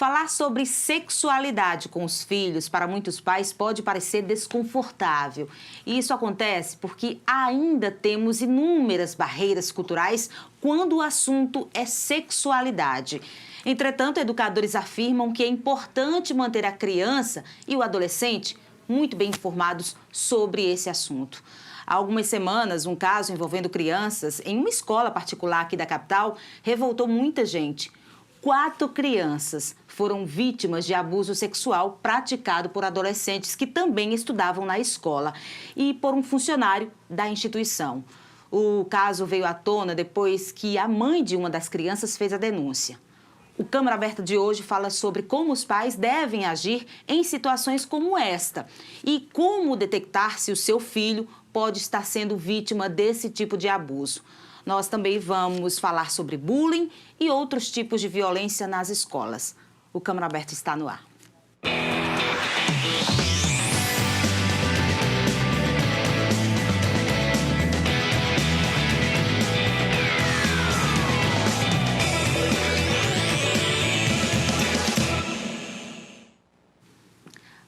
Falar sobre sexualidade com os filhos para muitos pais pode parecer desconfortável. E isso acontece porque ainda temos inúmeras barreiras culturais quando o assunto é sexualidade. Entretanto, educadores afirmam que é importante manter a criança e o adolescente muito bem informados sobre esse assunto. Há algumas semanas, um caso envolvendo crianças em uma escola particular aqui da capital revoltou muita gente. 4 crianças foram vítimas de abuso sexual praticado por adolescentes que também estudavam na escola e por um funcionário da instituição. O caso veio à tona depois que a mãe de uma das crianças fez a denúncia. O Câmara Aberta de hoje fala sobre como os pais devem agir em situações como esta e como detectar se o seu filho pode estar sendo vítima desse tipo de abuso. Nós também vamos falar sobre bullying e outros tipos de violência nas escolas. O Câmara Aberta está no ar.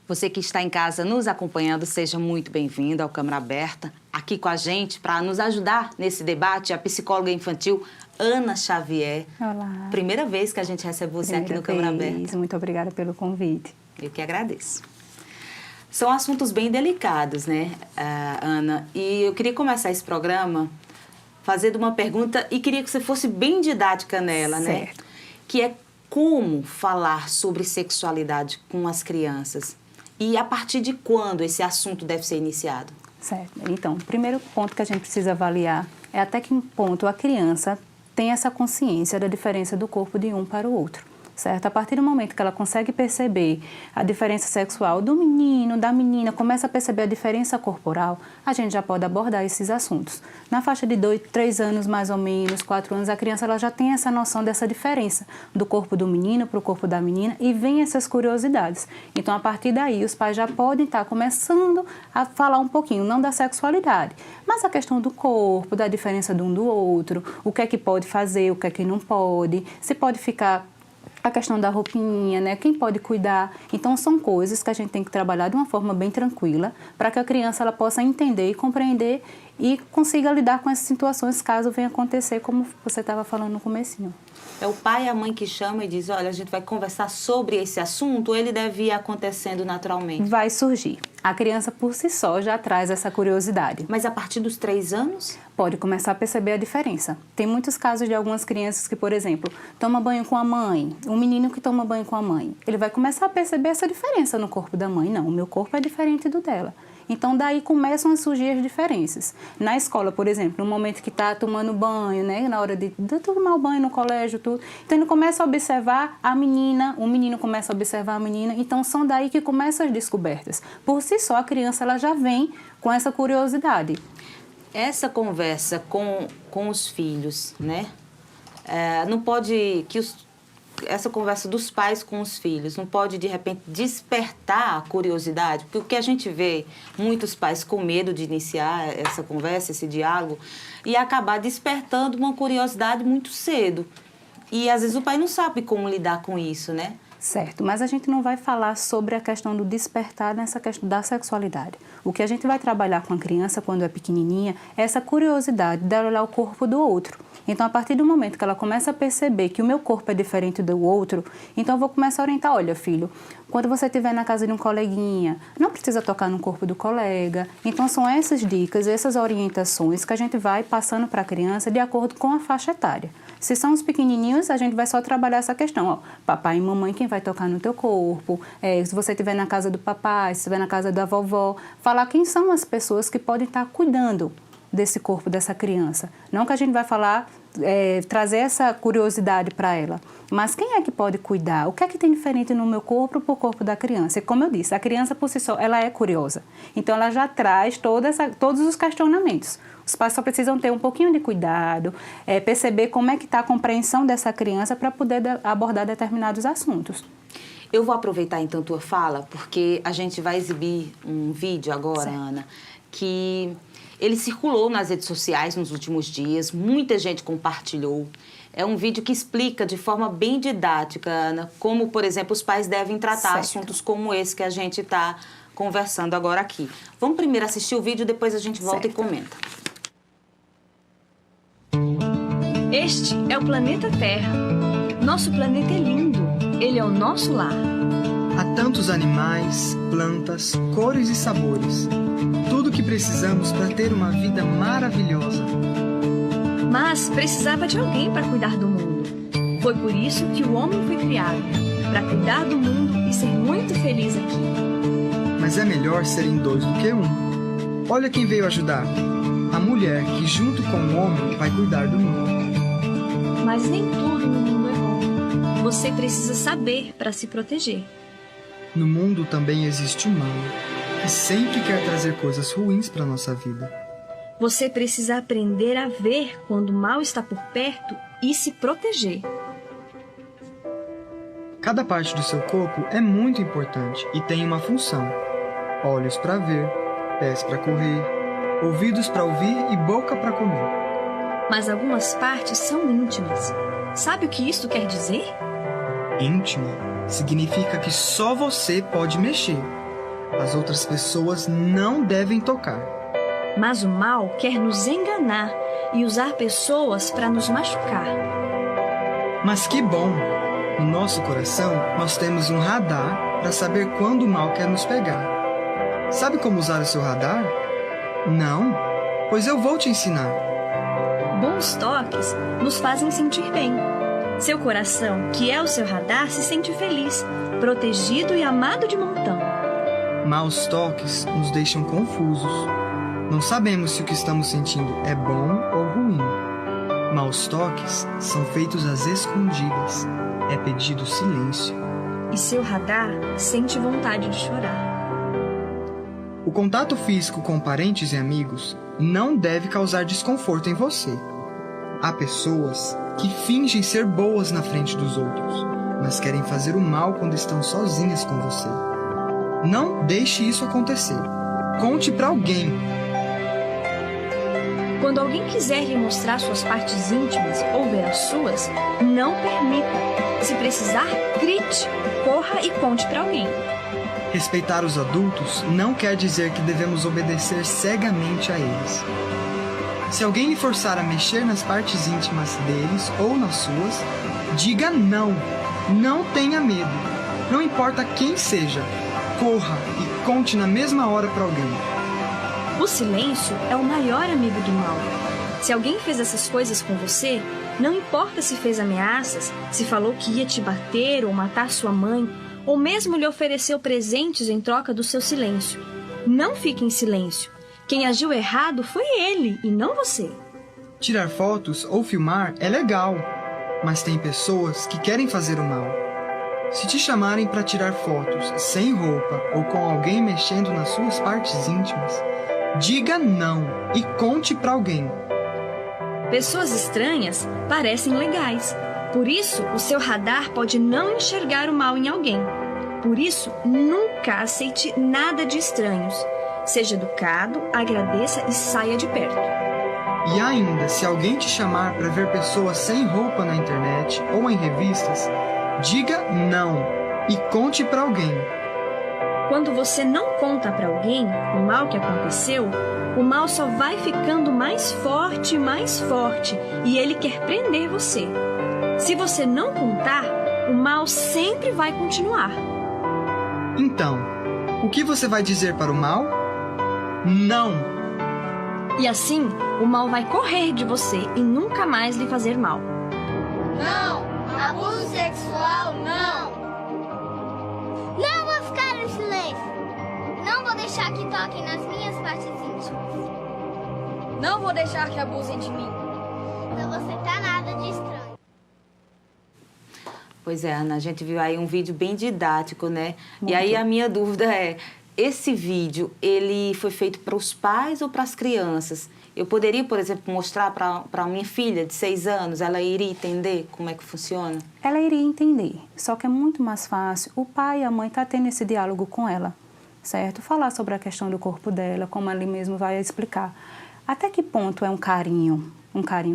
Você que está em casa nos acompanhando, seja muito bem-vindo ao Câmara Aberta. Aqui com a gente, para nos ajudar nesse debate, a psicóloga infantil Ana Xavier. Olá. Primeira vez que a gente recebe você aqui no Câmara Aberta. Muito obrigada pelo convite. Eu que agradeço. São assuntos bem delicados, né, Ana? E eu queria começar esse programa fazendo uma pergunta e queria que você fosse bem didática nela, certo, né? Que é como falar sobre sexualidade com as crianças. E a partir de quando esse assunto deve ser iniciado? Certo. Então, o primeiro ponto que a gente precisa avaliar é até que ponto a criança tem essa consciência da diferença do corpo de um para o outro. Certo? A partir do momento que ela consegue perceber a diferença sexual do menino, da menina, começa a perceber a diferença corporal, a gente já pode abordar esses assuntos. Na faixa de 2, 3 anos, mais ou menos, 4 anos, a criança ela já tem essa noção dessa diferença do corpo do menino para o corpo da menina e vem essas curiosidades. Então, a partir daí, os pais já podem estar começando a falar um pouquinho, não da sexualidade, mas a questão do corpo, da diferença de um do outro, o que é que pode fazer, o que é que não pode, se pode ficar... A questão da roupinha, né? Quem pode cuidar? Então, são coisas que a gente tem que trabalhar de uma forma bem tranquila para que a criança ela possa entender e compreender e consiga lidar com essas situações caso venha acontecer, como você estava falando no comecinho. É o pai e a mãe que chama e diz, olha, a gente vai conversar sobre esse assunto, ou ele deve ir acontecendo naturalmente? Vai surgir. A criança, por si só, já traz essa curiosidade. Mas a partir dos 3 anos? Pode começar a perceber a diferença. Tem muitos casos de algumas crianças que, por exemplo, toma banho com a mãe, um menino que toma banho com a mãe, ele vai começar a perceber essa diferença no corpo da mãe. Não, o meu corpo é diferente do dela. Então, daí começam a surgir as diferenças. Na escola, por exemplo, no momento que está tomando banho, né, na hora de tomar o banho no colégio, tudo. Então, ele começa a observar a menina, o menino começa a observar a menina. Então, são daí que começam as descobertas. Por si só, a criança ela já vem com essa curiosidade. Essa conversa com os filhos, né? Não pode... Essa conversa dos pais com os filhos não pode, de repente, despertar a curiosidade? Porque o que a gente vê, muitos pais com medo de iniciar essa conversa, esse diálogo, e acabar despertando uma curiosidade muito cedo. E, às vezes, o pai não sabe como lidar com isso, né? Certo, mas a gente não vai falar sobre a questão do despertar nessa questão da sexualidade. O que a gente vai trabalhar com a criança quando é pequenininha é essa curiosidade dela olhar o corpo do outro. Então, a partir do momento que ela começa a perceber que o meu corpo é diferente do outro, então eu vou começar a orientar, olha, filho, quando você estiver na casa de um coleguinha, não precisa tocar no corpo do colega. Então, são essas dicas, essas orientações que a gente vai passando para a criança de acordo com a faixa etária. Se são os pequenininhos, a gente vai só trabalhar essa questão, ó, papai e mamãe, quem vai tocar no teu corpo, se você estiver na casa do papai, se estiver na casa da vovó, falar quem são as pessoas que podem estar cuidando desse corpo dessa criança. Não que a gente vai falar, trazer essa curiosidade para ela, mas quem é que pode cuidar? O que é que tem diferente no meu corpo para o corpo da criança? E como eu disse, a criança por si só, ela é curiosa. Então, ela já traz todos os questionamentos. Os pais só precisam ter um pouquinho de cuidado, perceber como é que está a compreensão dessa criança para poder abordar determinados assuntos. Eu vou aproveitar então tua fala, porque a gente vai exibir um vídeo agora, certo, Ana, que ele circulou nas redes sociais nos últimos dias, muita gente compartilhou, É um vídeo que explica de forma bem didática, Ana, como, por exemplo, os pais devem tratar assuntos como esse que a gente está conversando agora aqui. Vamos primeiro assistir o vídeo, depois a gente volta e comenta. Este é o planeta Terra. Nosso planeta é lindo. Ele é o nosso lar. Há tantos animais, plantas, cores e sabores. Tudo o que precisamos para ter uma vida maravilhosa. Mas precisava de alguém para cuidar do mundo. Foi por isso que o homem foi criado, para cuidar do mundo e ser muito feliz aqui. Mas é melhor serem dois do que um. Olha quem veio ajudar. A mulher que, junto com o homem, vai cuidar do mundo. Mas nem tudo no mundo é bom. Você precisa saber para se proteger. No mundo também existe o mal, que sempre quer trazer coisas ruins para nossa vida. Você precisa aprender a ver quando o mal está por perto e se proteger. Cada parte do seu corpo é muito importante e tem uma função. Olhos para ver, pés para correr, ouvidos para ouvir e boca para comer. Mas algumas partes são íntimas. Sabe o que isso quer dizer? Íntima significa que só você pode mexer. As outras pessoas não devem tocar. Mas o mal quer nos enganar e usar pessoas para nos machucar. Mas que bom! No nosso coração, nós temos um radar para saber quando o mal quer nos pegar. Sabe como usar o seu radar? Não? Pois eu vou te ensinar. Bons toques nos fazem sentir bem. Seu coração, que é o seu radar, se sente feliz, protegido e amado de montão. Maus toques nos deixam confusos. Não sabemos se o que estamos sentindo é bom ou ruim. Maus toques são feitos às escondidas. É pedido silêncio. E seu radar sente vontade de chorar. O contato físico com parentes e amigos não deve causar desconforto em você. Há pessoas que fingem ser boas na frente dos outros, mas querem fazer o mal quando estão sozinhas com você. Não deixe isso acontecer. Conte para alguém. Quando alguém quiser lhe mostrar suas partes íntimas ou ver as suas, não permita. Se precisar, grite, corra e conte para alguém. Respeitar os adultos não quer dizer que devemos obedecer cegamente a eles. Se alguém lhe forçar a mexer nas partes íntimas deles ou nas suas, diga não. Não tenha medo. Não importa quem seja, corra e conte na mesma hora para alguém. O silêncio é o maior amigo do mal. Se alguém fez essas coisas com você, não importa se fez ameaças, se falou que ia te bater ou matar sua mãe, ou mesmo lhe ofereceu presentes em troca do seu silêncio. Não fique em silêncio. Quem agiu errado foi ele e não você. Tirar fotos ou filmar é legal, mas tem pessoas que querem fazer o mal. Se te chamarem para tirar fotos sem roupa ou com alguém mexendo nas suas partes íntimas, diga não e conte para alguém. Pessoas estranhas parecem legais. Por isso, o seu radar pode não enxergar o mal em alguém. Por isso, nunca aceite nada de estranhos. Seja educado, agradeça e saia de perto. E ainda, se alguém te chamar para ver pessoas sem roupa na internet ou em revistas, diga não e conte para alguém. Quando você não conta para alguém o mal que aconteceu, o mal só vai ficando mais forte e ele quer prender você. Se você não contar, o mal sempre vai continuar. Então, o que você vai dizer para o mal? Não! E assim, o mal vai correr de você e nunca mais lhe fazer mal. Não! Abuso sexual, não! Não vou ficar em silêncio! Não vou deixar que toquem nas minhas partes íntimas. Não vou deixar que abusem de mim. Não vou aceitar nada de estranho. Pois é, Ana, a gente viu aí um vídeo bem didático, né? Muito. E aí a minha dúvida é, esse vídeo, ele foi feito para os pais ou para as crianças? Eu poderia, por exemplo, mostrar para a minha filha de 6 anos, ela iria entender como é que funciona? Ela iria entender, só que é muito mais fácil o pai e a mãe estar tendo esse diálogo com ela, certo? Falar sobre a questão do corpo dela, como ele mesmo vai explicar. Até que ponto é um carinho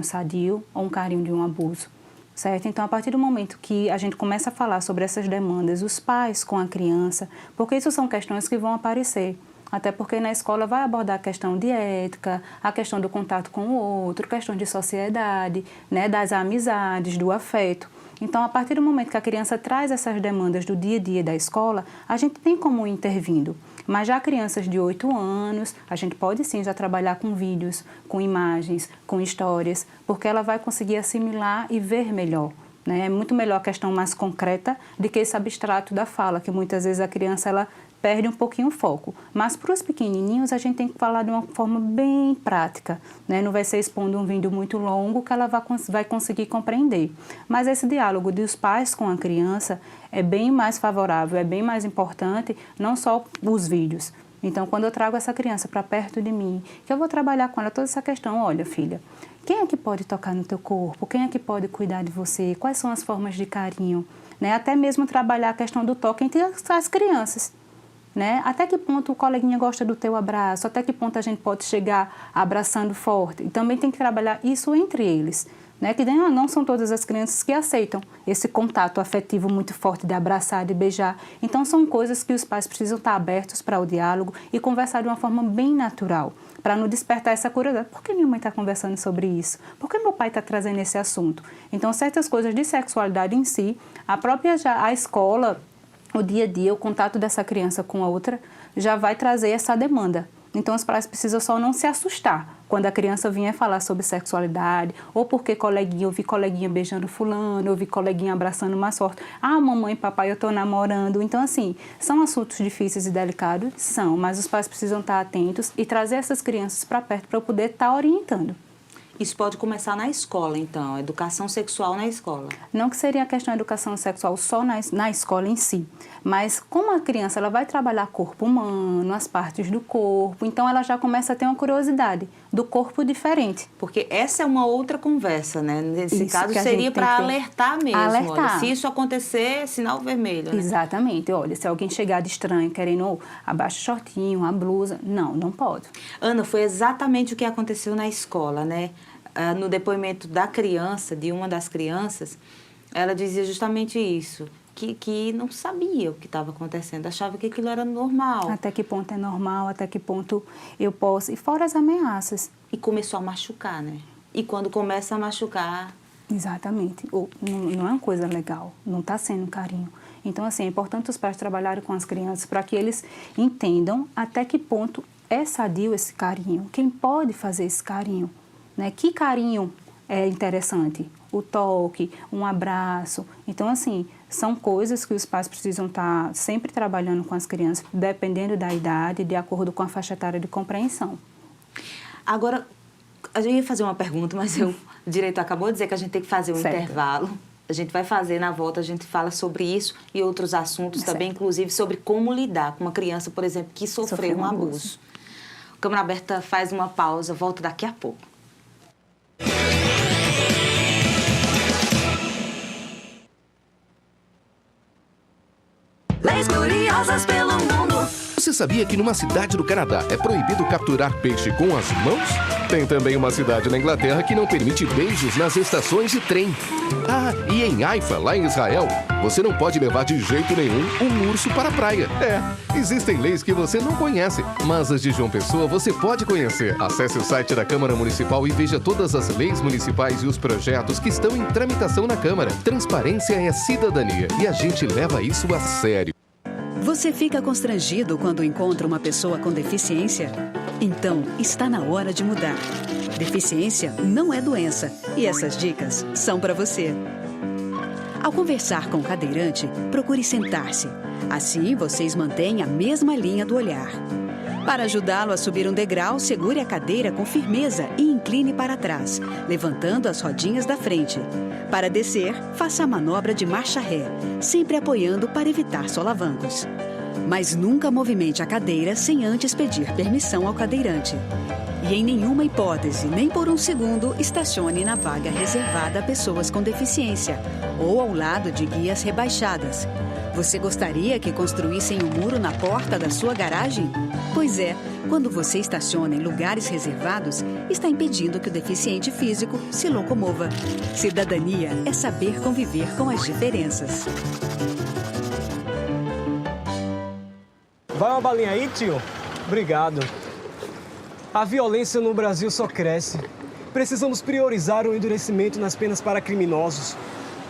sadio ou um carinho de um abuso? certo? Então, a partir do momento que a gente começa a falar sobre essas demandas, os pais com a criança, porque isso são questões que vão aparecer. Até porque na escola vai abordar a questão de ética, a questão do contato com o outro, questão de sociedade, né, das amizades, do afeto. Então, a partir do momento que a criança traz essas demandas do dia a dia da escola, a gente tem como ir intervindo. Mas já crianças de 8 anos, a gente pode sim já trabalhar com vídeos, com imagens, com histórias, porque ela vai conseguir assimilar e ver melhor. Né? É muito melhor a questão mais concreta do que esse abstrato da fala, que muitas vezes a criança ela perde um pouquinho o foco. Mas para os pequenininhos a gente tem que falar de uma forma bem prática, né? Não vai ser expondo um vídeo muito longo que ela vai conseguir compreender. Mas esse diálogo dos pais com a criança é bem mais favorável, é bem mais importante, não só os vídeos. Então, quando eu trago essa criança para perto de mim, que eu vou trabalhar com ela toda essa questão, olha, filha, quem é que pode tocar no teu corpo? Quem é que pode cuidar de você? Quais são as formas de carinho? Né? Até mesmo trabalhar a questão do toque entre as crianças. Né? Até que ponto o coleguinha gosta do teu abraço? Até que ponto a gente pode chegar abraçando forte? E também tem que trabalhar isso entre eles. Né? Que não são todas as crianças que aceitam esse contato afetivo muito forte de abraçar, de beijar. Então, são coisas que os pais precisam estar abertos para o diálogo e conversar de uma forma bem natural, para não despertar essa curiosidade. Por que minha mãe está conversando sobre isso? Por que meu pai está trazendo esse assunto? Então, certas coisas de sexualidade em si, a escola, o dia a dia, o contato dessa criança com a outra, já vai trazer essa demanda. Então, os pais precisam só não se assustar quando a criança vier falar sobre sexualidade, ou porque eu vi coleguinha beijando fulano, eu vi coleguinha abraçando mais forte. Ah, mamãe, papai, eu estou namorando. Então, assim, são assuntos difíceis e delicados? São, mas os pais precisam estar atentos e trazer essas crianças para perto para eu poder estar orientando. Isso pode começar na escola, então, educação sexual na escola. Não que seria a questão da educação sexual só na escola em si, mas como a criança ela vai trabalhar corpo humano, as partes do corpo, então ela já começa a ter uma curiosidade do corpo diferente. Porque essa é uma outra conversa, né? Nesse Isso, caso seria para alertar mesmo. Alertar. Olha, se isso acontecer, sinal vermelho. Né? Exatamente. Olha, se alguém chegar de estranho querendo abaixa o shortinho, a blusa, não pode. Ana, foi exatamente o que aconteceu na escola, né? No depoimento da criança, de uma das crianças, ela dizia justamente isso, que não sabia o que estava acontecendo, achava que aquilo era normal. Até que ponto é normal, até que ponto eu posso, e fora as ameaças. E começou a machucar, né? E quando começa a machucar... Exatamente. Não é uma coisa legal, não está sendo carinho. Então, assim, é importante os pais trabalharem com as crianças para que eles entendam até que ponto é sadio esse carinho, quem pode fazer esse carinho. Né? Que carinho é interessante? O toque, um abraço. Então, assim, são coisas que os pais precisam estar sempre trabalhando com as crianças, dependendo da idade, de acordo com a faixa etária de compreensão. Agora, a gente ia fazer uma pergunta, mas o diretor acabou de dizer que a gente tem que fazer um intervalo. A gente vai fazer, na volta, a gente fala sobre isso e outros assuntos também, inclusive sobre como lidar com uma criança, por exemplo, que sofreu um abuso. Câmara Aberta faz uma pausa, volta daqui a pouco. Leis curiosas pelo mundo. Você sabia que numa cidade do Canadá é proibido capturar peixe com as mãos? Tem também uma cidade na Inglaterra que não permite beijos nas estações de trem. Ah, e em Haifa, lá em Israel, você não pode levar de jeito nenhum um urso para a praia. Existem leis que você não conhece, mas as de João Pessoa você pode conhecer. Acesse o site da Câmara Municipal e veja todas as leis municipais e os projetos que estão em tramitação na Câmara. Transparência é cidadania e a gente leva isso a sério. Você fica constrangido quando encontra uma pessoa com deficiência? Então, está na hora de mudar. Deficiência não é doença e essas dicas são para você. Ao conversar com o cadeirante, procure sentar-se. Assim, vocês mantêm a mesma linha do olhar. Para ajudá-lo a subir um degrau, segure a cadeira com firmeza e incline para trás, levantando as rodinhas da frente. Para descer, faça a manobra de marcha ré, sempre apoiando para evitar solavancos. Mas nunca movimente a cadeira sem antes pedir permissão ao cadeirante. E em nenhuma hipótese, nem por um segundo, estacione na vaga reservada a pessoas com deficiência ou ao lado de guias rebaixadas. Você gostaria que construíssem um muro na porta da sua garagem? Pois é, quando você estaciona em lugares reservados, está impedindo que o deficiente físico se locomova. Cidadania é saber conviver com as diferenças. Vai uma balinha aí, tio? Obrigado. A violência no Brasil só cresce. Precisamos priorizar o endurecimento nas penas para criminosos.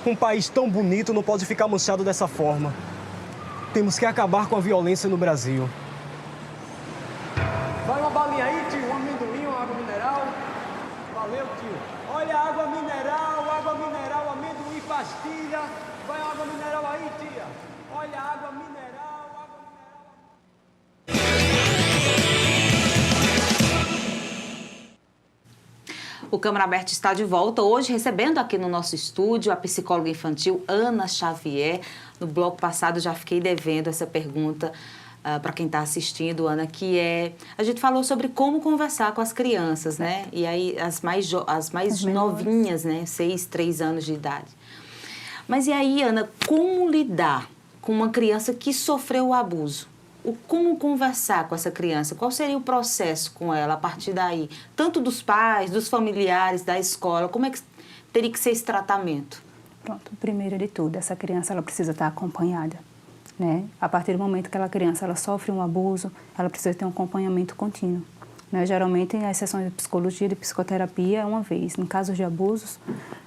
Um país tão bonito não pode ficar manchado dessa forma. Temos que acabar com a violência no Brasil. Vai uma balinha aí, tio? Um amendoim, uma água mineral? Valeu, tio. Olha a água mineral, amendoim, pastilha. Vai a água mineral aí, tia. Olha a água mineral. O Câmara Aberta está de volta hoje, recebendo aqui no nosso estúdio a psicóloga infantil Ana Xavier. No bloco passado já fiquei devendo essa pergunta para quem está assistindo, Ana, que é... A gente falou sobre como conversar com as crianças, né? E aí as mais novinhas, né? 6, 3 anos de idade. Mas e aí, Ana, como lidar com uma criança que sofreu o abuso? Como conversar com essa criança? Qual seria o processo com ela a partir daí? Tanto dos pais, dos familiares, da escola, como é que teria que ser esse tratamento? Pronto, primeiro de tudo, essa criança ela precisa estar acompanhada, né? A partir do momento que aquela criança ela sofre um abuso, ela precisa ter um acompanhamento contínuo, né? Geralmente, as sessões de psicologia, de psicoterapia é uma vez. Em casos de abusos,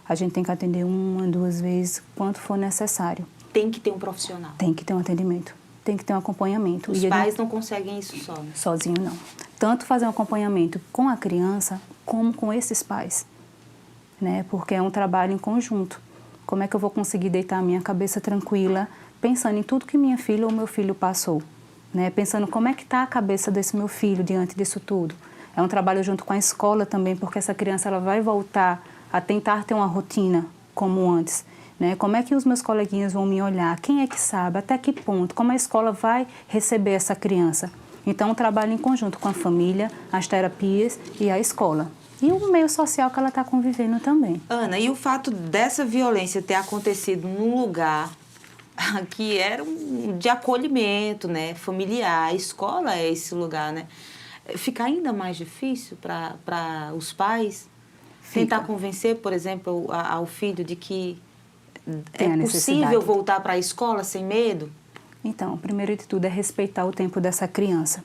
a gente tem que atender 1, 2 vezes, quanto for necessário. Tem que ter um profissional? Tem que ter um atendimento. Tem que ter um acompanhamento. Os pais não conseguem isso só, né? Sozinho, não. Tanto fazer um acompanhamento com a criança, como com esses pais, né? Porque é um trabalho em conjunto. Como é que eu vou conseguir deitar a minha cabeça tranquila, pensando em tudo que minha filha ou meu filho passou, né? Pensando como é que está a cabeça desse meu filho diante disso tudo. É um trabalho junto com a escola também, porque essa criança ela vai voltar a tentar ter uma rotina como antes. Né? Como é que os meus coleguinhas vão me olhar? Quem é que sabe? Até que ponto? Como a escola vai receber essa criança? Então, um trabalho em conjunto com a família, as terapias e a escola. E o meio social que ela está convivendo também. Ana, e o fato dessa violência ter acontecido num lugar que era de acolhimento, né? Familiar, a escola é esse lugar, né? Fica ainda mais difícil para os pais tentar convencer, por exemplo, ao filho de que é possível voltar para a escola sem medo? Então, primeiro de tudo é respeitar o tempo dessa criança,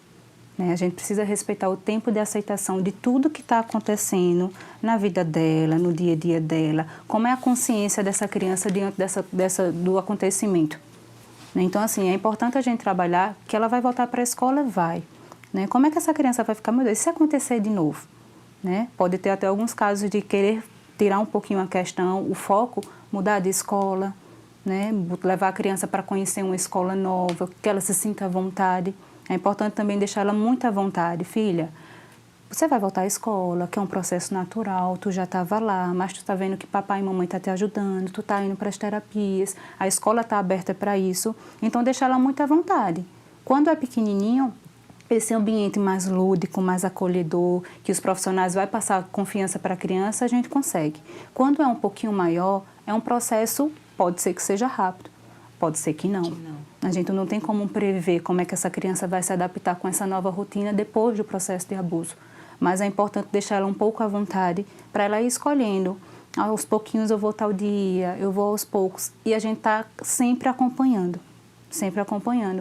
né? A gente precisa respeitar o tempo de aceitação de tudo que está acontecendo na vida dela, no dia a dia dela, como é a consciência dessa criança diante do acontecimento. Então, assim, é importante a gente trabalhar que ela vai voltar para a escola, vai. Né? Como é que essa criança vai ficar, meu Deus, se acontecer de novo? Né? Pode ter até alguns casos de querer tirar um pouquinho a questão, o foco, mudar de escola, né? Levar a criança para conhecer uma escola nova, que ela se sinta à vontade. É importante também deixar ela muito à vontade. Filha, você vai voltar à escola, que é um processo natural, tu já estava lá, mas tu está vendo que papai e mamãe estão te ajudando, tu está indo para as terapias, a escola está aberta para isso, então deixar ela muito à vontade. Quando é pequenininho, esse ambiente mais lúdico, mais acolhedor, que os profissionais vão passar confiança para a criança, a gente consegue. Quando é um pouquinho maior, é um processo, pode ser que seja rápido, pode ser que não. A gente não tem como prever como é que essa criança vai se adaptar com essa nova rotina depois do processo de abuso. Mas é importante deixar ela um pouco à vontade para ela ir escolhendo. Aos pouquinhos eu vou tal dia, eu vou aos poucos. E a gente está sempre acompanhando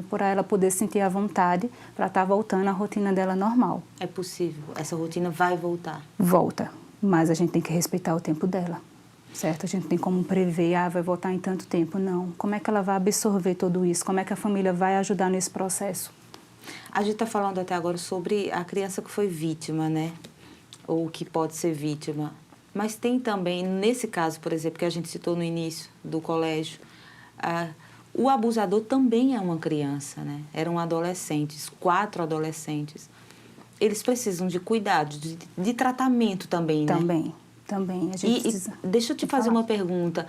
para ela poder sentir a vontade para estar voltando à rotina dela normal. É possível? Essa rotina vai voltar? Volta, mas a gente tem que respeitar o tempo dela, certo? A gente tem como prever, vai voltar em tanto tempo, não. Como é que ela vai absorver tudo isso? Como é que a família vai ajudar nesse processo? A gente está falando até agora sobre a criança que foi vítima, né? Ou que pode ser vítima. Mas tem também, nesse caso, por exemplo, que a gente citou no início do colégio, o abusador também é uma criança, né? Eram adolescentes, 4 adolescentes. Eles precisam de cuidado, de tratamento também, né? Também. A gente precisa... Deixa eu te fazer uma pergunta.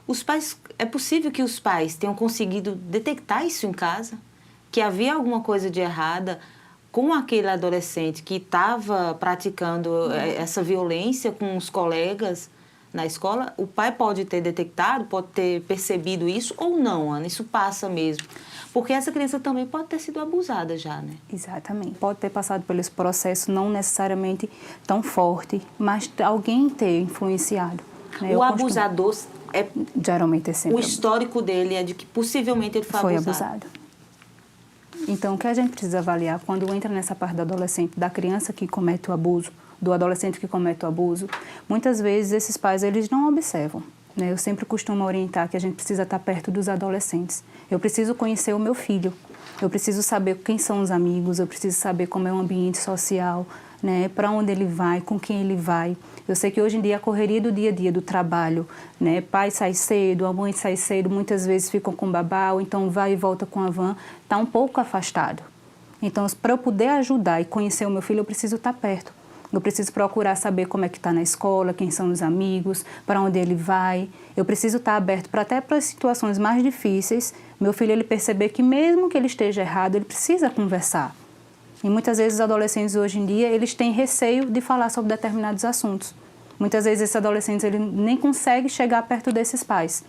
Os pais, é possível que os pais tenham conseguido detectar isso em casa? Que havia alguma coisa de errada? com aquele adolescente que estava praticando essa violência com os colegas na escola, o pai pode ter detectado, pode ter percebido isso ou não, Ana, isso passa mesmo. Porque essa criança também pode ter sido abusada já, né? Exatamente. Pode ter passado por esse processo, não necessariamente tão forte, mas alguém ter influenciado. Né? O abusador, geralmente é sempre o histórico dele é de que possivelmente ele foi abusado. Então, o que a gente precisa avaliar quando entra nessa parte do adolescente, da criança que comete o abuso, do adolescente que comete o abuso, muitas vezes esses pais eles não observam. Né? Eu sempre costumo orientar que a gente precisa estar perto dos adolescentes. Eu preciso conhecer o meu filho, eu preciso saber quem são os amigos, eu preciso saber como é o ambiente social, né? Para onde ele vai, com quem ele vai. Eu sei que hoje em dia a correria do dia a dia, do trabalho, né? Pai sai cedo, a mãe sai cedo, muitas vezes ficam com babá, ou então vai e volta com a van, está um pouco afastado. Então, para eu poder ajudar e conhecer o meu filho, eu preciso estar perto. Eu preciso procurar saber como é que está na escola, quem são os amigos, para onde ele vai. Eu preciso estar aberto para até para as situações mais difíceis, meu filho ele perceber que mesmo que ele esteja errado, ele precisa conversar. E muitas vezes os adolescentes hoje em dia, eles têm receio de falar sobre determinados assuntos. Muitas vezes esses adolescentes ele nem consegue chegar perto desses pais.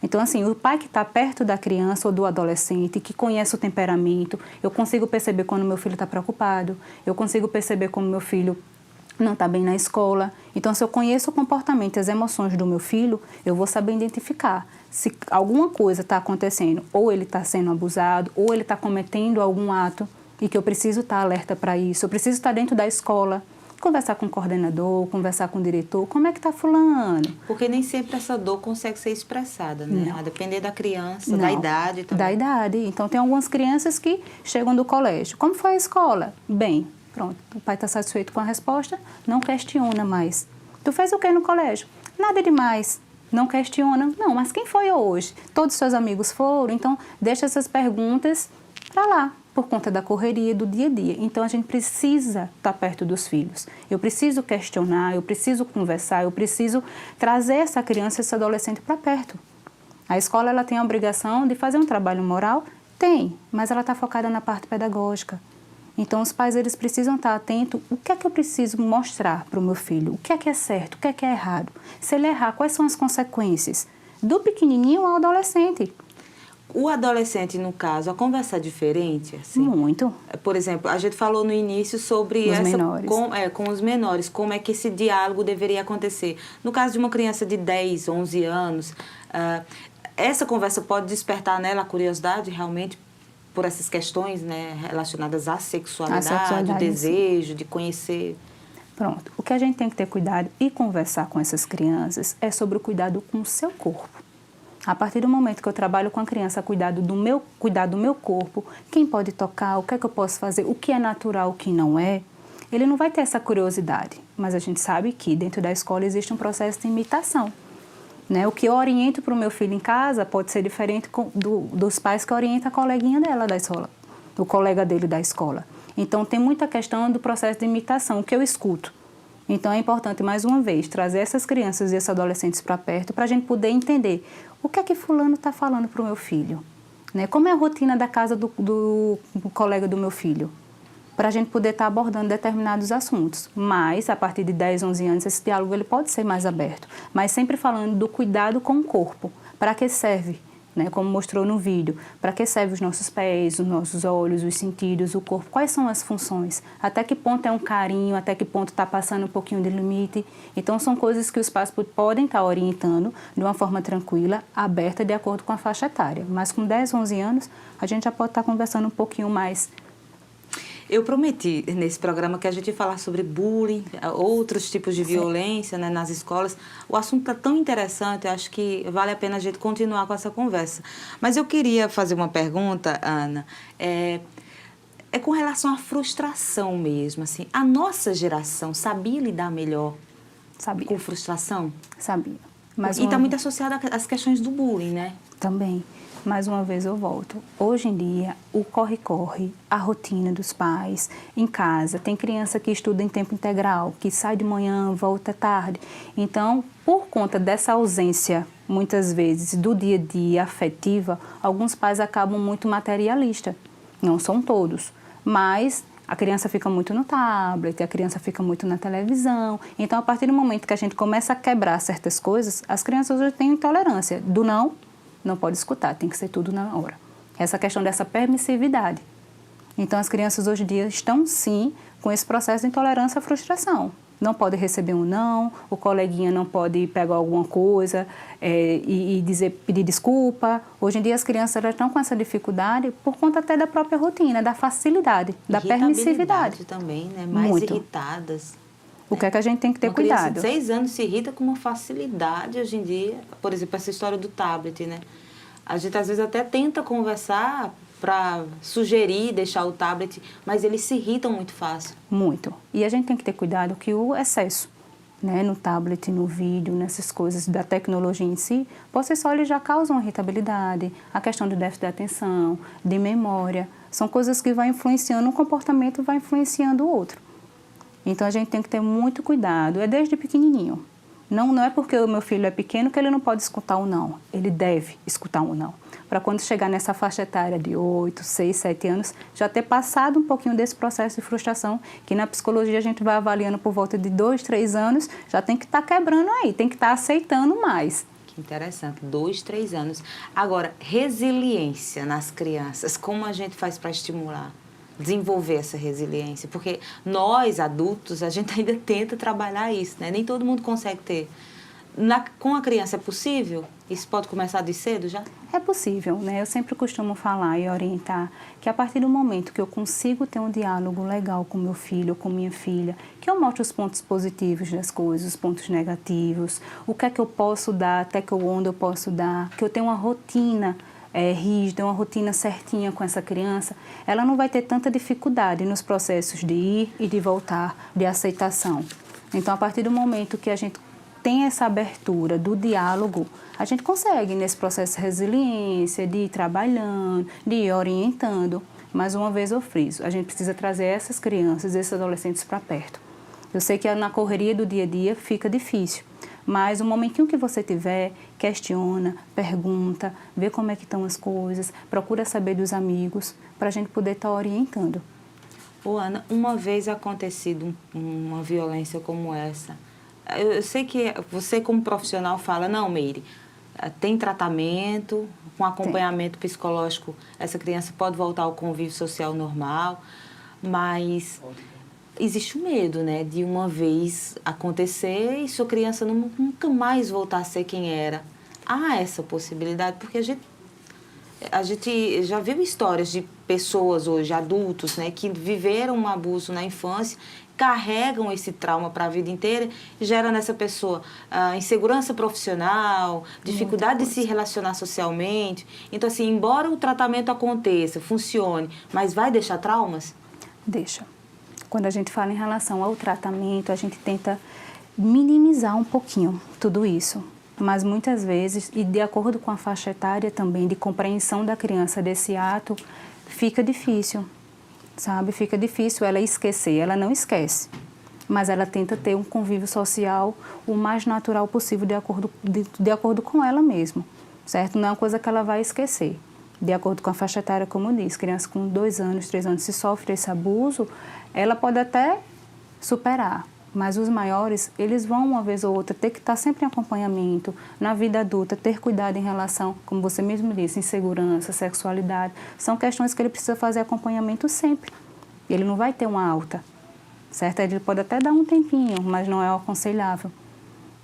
Então, assim, o pai que está perto da criança ou do adolescente, que conhece o temperamento, eu consigo perceber quando meu filho está preocupado, eu consigo perceber como meu filho não está bem na escola. Então, se eu conheço o comportamento e as emoções do meu filho, eu vou saber identificar se alguma coisa está acontecendo, ou ele está sendo abusado, ou ele está cometendo algum ato e que eu preciso estar alerta para isso. Eu preciso estar dentro da escola, conversar com o coordenador, conversar com o diretor, como é que está fulano? Porque nem sempre essa dor consegue ser expressada, né? Não. A depender da criança, Não, da idade também. Da idade. Então, tem algumas crianças que chegam do colégio. Como foi a escola? Bem, pronto. O pai está satisfeito com a resposta, não questiona mais. Tu fez o que no colégio? Nada demais. Não questiona. Não, mas quem foi hoje? Todos os seus amigos foram? Então, deixa essas perguntas para lá, por conta da correria do dia a dia. Então, a gente precisa estar perto dos filhos. Eu preciso questionar, eu preciso conversar, eu preciso trazer essa criança, esse adolescente para perto. A escola ela tem a obrigação de fazer um trabalho moral? Tem, mas ela está focada na parte pedagógica. Então, os pais eles precisam estar atentos. O que é que eu preciso mostrar para o meu filho? O que é certo? O que é errado? Se ele errar, quais são as consequências? Do pequenininho ao adolescente. O adolescente, no caso, a conversa é diferente? Assim? Muito. Por exemplo, a gente falou no início sobre com os menores, como é que esse diálogo deveria acontecer. No caso de uma criança de 10, 11 anos, essa conversa pode despertar nela a curiosidade realmente por essas questões, né, relacionadas à sexualidade, o desejo de conhecer. Pronto. O que a gente tem que ter cuidado e conversar com essas crianças é sobre o cuidado com o seu corpo. A partir do momento que eu trabalho com a criança, cuidar do meu corpo, quem pode tocar, o que é que eu posso fazer, o que é natural, o que não é, ele não vai ter essa curiosidade. Mas a gente sabe que dentro da escola existe um processo de imitação. Né? O que eu oriento para o meu filho em casa pode ser diferente dos pais que orientam a coleguinha dela da escola, o colega dele da escola. Então, tem muita questão do processo de imitação, o que eu escuto. Então, é importante, mais uma vez, trazer essas crianças e esses adolescentes para perto para a gente poder entender o que é que fulano está falando para o meu filho. Né? Como é a rotina da casa do colega do meu filho? Para a gente poder estar abordando determinados assuntos. Mas, a partir de 10, 11 anos, esse diálogo ele pode ser mais aberto. Mas sempre falando do cuidado com o corpo. Para que serve? Né? Como mostrou no vídeo. Para que servem os nossos pés, os nossos olhos, os sentidos, o corpo? Quais são as funções? Até que ponto é um carinho? Até que ponto está passando um pouquinho de limite? Então, são coisas que os pais podem estar orientando de uma forma tranquila, aberta, de acordo com a faixa etária. Mas com 10, 11 anos, a gente já pode estar conversando um pouquinho mais. Eu prometi nesse programa que a gente ia falar sobre bullying, outros tipos de violência, né, nas escolas. O assunto está tão interessante, eu acho que vale a pena a gente continuar com essa conversa. Mas eu queria fazer uma pergunta, Ana, é com relação à frustração mesmo. Assim, a nossa geração sabia lidar melhor com frustração? Sabia. E está muito associada às questões do bullying, né? Também. Mais uma vez eu volto. Hoje em dia, o corre-corre, a rotina dos pais, em casa, tem criança que estuda em tempo integral, que sai de manhã, volta tarde. Então, por conta dessa ausência, muitas vezes, do dia a dia afetiva, alguns pais acabam muito materialistas. Não são todos, mas A criança fica muito no tablet, a criança fica muito na televisão. Então, a partir do momento que a gente começa a quebrar certas coisas, as crianças hoje têm intolerância. Do não pode escutar, tem que ser tudo na hora. Essa questão dessa permissividade. Então, as crianças hoje em dia estão, sim, com esse processo de intolerância à frustração. Não pode receber um não, o coleguinha não pode pegar alguma coisa pedir desculpa. Hoje em dia as crianças elas estão com essa dificuldade por conta até da própria rotina, da facilidade, da permissividade. Também, né? Mais muito irritadas. O que é que a gente tem que ter cuidado? Uma criança de 6 anos se irrita com uma facilidade hoje em dia. Por exemplo, essa história do tablet, né? A gente às vezes até tenta conversar para sugerir, deixar o tablet, mas eles se irritam muito fácil. Muito. E a gente tem que ter cuidado que o excesso, né, no tablet, no vídeo, nessas coisas da tecnologia em si, por si só ele já causa uma irritabilidade, a questão do déficit de atenção, de memória, são coisas que vão influenciando, um comportamento vai influenciando o outro. Então a gente tem que ter muito cuidado, é desde pequenininho. Não é porque o meu filho é pequeno que ele não pode escutar um não, ele deve escutar um não. Para quando chegar nessa faixa etária de 8, 6, 7 anos, já ter passado um pouquinho desse processo de frustração, que na psicologia a gente vai avaliando por volta de 2, 3 anos, já tem que estar quebrando aí, tem que estar aceitando mais. Que interessante, 2, 3 anos. Agora, resiliência nas crianças, como a gente faz para estimular? Desenvolver essa resiliência, porque nós, adultos, a gente ainda tenta trabalhar isso, né? Nem todo mundo consegue ter. Com a criança é possível? Isso pode começar de cedo já? É possível, né? Eu sempre costumo falar e orientar que a partir do momento que eu consigo ter um diálogo legal com meu filho ou com minha filha, que eu mostre os pontos positivos das coisas, os pontos negativos, o que é que eu posso dar, até que onde eu posso dar, que eu tenho uma rotina rígida, uma rotina certinha com essa criança, ela não vai ter tanta dificuldade nos processos de ir e de voltar, de aceitação. Então, a partir do momento que a gente tem essa abertura do diálogo, a gente consegue nesse processo de resiliência, de ir trabalhando, de ir orientando. Mais uma vez eu friso, a gente precisa trazer essas crianças, esses adolescentes para perto. Eu sei que na correria do dia a dia fica difícil, mas o momentinho que você tiver, questiona, pergunta, vê como é que estão as coisas, procura saber dos amigos, para a gente poder estar orientando. Ô, Ana, uma vez acontecido uma violência como essa, eu sei que você como profissional fala, não, Meire, tem tratamento, com acompanhamento psicológico, essa criança pode voltar ao convívio social normal, mas existe o medo, né, de uma vez acontecer e sua criança nunca mais voltar a ser quem era. Há essa possibilidade, porque a gente já viu histórias de pessoas hoje, adultos, né, que viveram um abuso na infância, carregam esse trauma para a vida inteira e gera nessa pessoa insegurança profissional, dificuldade de se relacionar socialmente. Então, assim, embora o tratamento aconteça, funcione, mas vai deixar traumas? Deixa. Quando a gente fala em relação ao tratamento, a gente tenta minimizar um pouquinho tudo isso. Mas muitas vezes, e de acordo com a faixa etária também, de compreensão da criança desse ato, fica difícil, sabe? Fica difícil ela esquecer, ela não esquece, mas ela tenta ter um convívio social o mais natural possível de acordo com ela mesma, certo? Não é uma coisa que ela vai esquecer. De acordo com a faixa etária, como eu disse, criança com 2 anos, 3 anos, se sofre esse abuso, ela pode até superar. Mas os maiores, eles vão uma vez ou outra ter que estar sempre em acompanhamento, na vida adulta, ter cuidado em relação, como você mesmo disse, insegurança, sexualidade. São questões que ele precisa fazer acompanhamento sempre. Ele não vai ter uma alta, certo? Ele pode até dar um tempinho, mas não é aconselhável.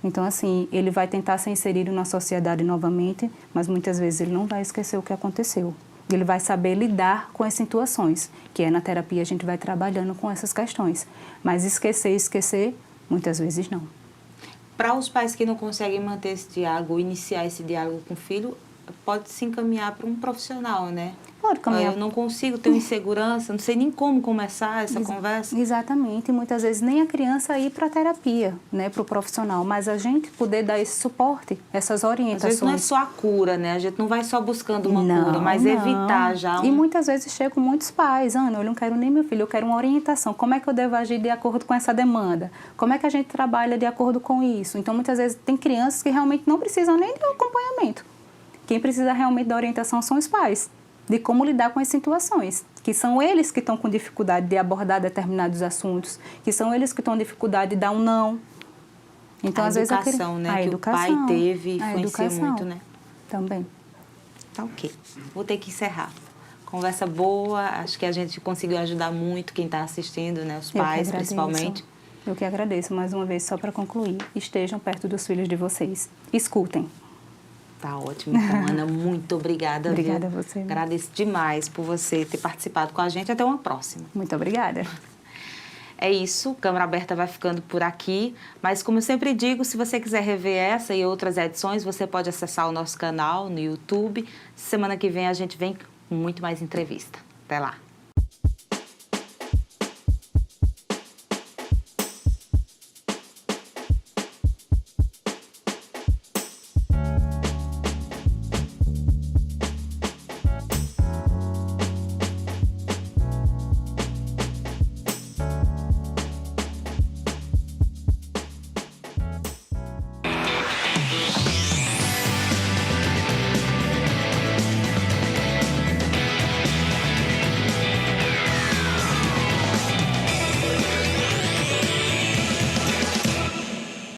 Então, assim, ele vai tentar ser inserido na sociedade novamente, mas muitas vezes ele não vai esquecer o que aconteceu. Ele vai saber lidar com as situações, que na terapia a gente vai trabalhando com essas questões. Mas esquecer, muitas vezes não. Para os pais que não conseguem manter esse diálogo, iniciar esse diálogo com o filho, pode se encaminhar para um profissional, né? Pode caminhar. Eu não consigo ter insegurança, não sei nem como começar essa conversa. Exatamente, e muitas vezes nem a criança ir para a terapia, né, para o profissional, mas a gente poder dar esse suporte, essas orientações. Às vezes não é só a cura, né? A gente não vai só buscando uma cura, mas evitar já. E muitas vezes chegam muitos pais, Ana, eu não quero nem meu filho, eu quero uma orientação. Como é que eu devo agir de acordo com essa demanda? Como é que a gente trabalha de acordo com isso? Então, muitas vezes tem crianças que realmente não precisam nem do acompanhamento. Quem precisa realmente da orientação são os pais. de como lidar com as situações, que são eles que estão com dificuldade de abordar determinados assuntos, que são eles que estão com dificuldade de dar um não. Então, a às educação, vezes, né? Que o pai teve influencia muito, né? Também. Tá ok. Vou ter que encerrar. Conversa boa, acho que a gente conseguiu ajudar muito quem está assistindo, né? Os pais, principalmente. Eu que agradeço, mais uma vez, só para concluir, estejam perto dos filhos de vocês. Escutem. Tá ótimo. Então, Ana, muito obrigada. Obrigada viu? a você. Agradeço demais por você ter participado com a gente. Até uma próxima. Muito obrigada. É isso, Câmara Aberta vai ficando por aqui, mas como eu sempre digo, se você quiser rever essa e outras edições, você pode acessar o nosso canal no YouTube. Semana que vem a gente vem com muito mais entrevista. Até lá!